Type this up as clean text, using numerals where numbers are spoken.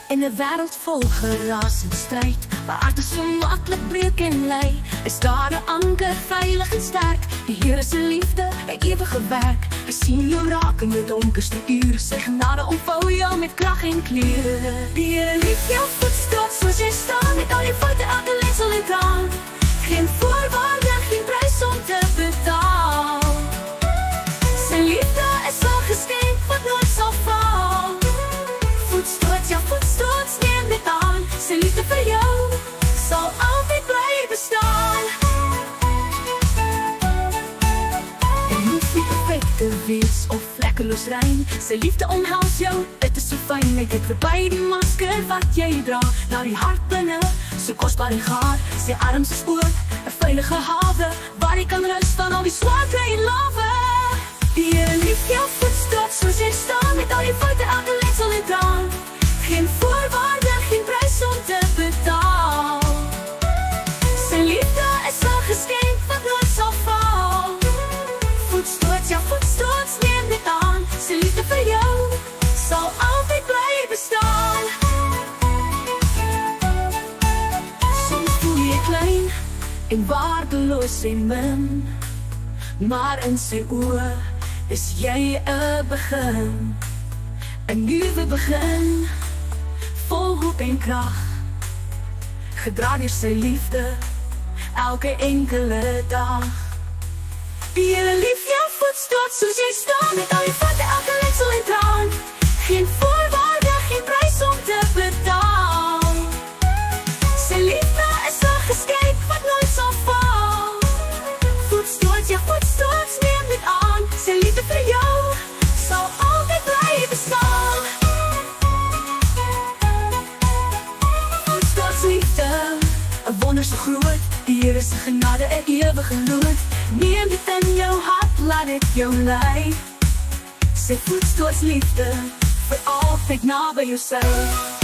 In 'n wêreld vol geraas en stryd, waar aarde so maklik breek en lei, is daar 'n anker veilig en sterk. Die Here se liefde, 'n ewige werk. Hy sien jou raak in jou donkerste ure, sy genade omvou jou met krag en kleur. Die Here lief jou voetstap soos jy staan, met al jou foute, elke letsel en traan. Geen voorwaarde, geen prys om te betaal. Sy liefde is 'n geskenk wat nooit sal val. Voetstoot, ja voetstoot, neem dit aan. Sy liefde vir jou sal altyd bly bestaan. En hoef nie perfect te wees of vlekkeloos rein. Sy liefde omhels jou, dit is so fyn. Hy kyk verby die masker wat jy dra, na die hart binne, so kosbaar en gaar. Sy arms is oop, 'n veilige hawe, waar jy kan rus van al die swaar kry en lawe. Die Here lief jou voetstap soos jy staan, met al die foute, elke letsel en traan. Geen voorwaarde, geen prys om te betaal. Sy liefde is 'n geskenk wat nooit sal val. Voetstoot, ja voetstoot, neem dit aan. Sy liefde vir jou sal altyd bly bestaan. Soms voel jy klein en waardeloos en min, maar in sy oë is jy 'n begin. 'n nuwe begin, vol hoop en krag, gedra deur sy liefde, elke enkele dag. Die Here lief jou voetstoot soos jy staan, met al die foute, elke letsel en traan. Geen voorwaarde, geen prys om te betaal. Sy liefde is 'n geskenk wat nooit sal val. Voetstoot, ja voetstoot, neem dit aan. Sy liefde vir jou sal altyd bly bestaan. Voetstoots liefde, 'n wonder so groot. Die Here se genade, 'n ewige lood. Neem dit in jou hart, laat dit jou lei. Sy voetstoots liefde, vir altyd naby jou sy.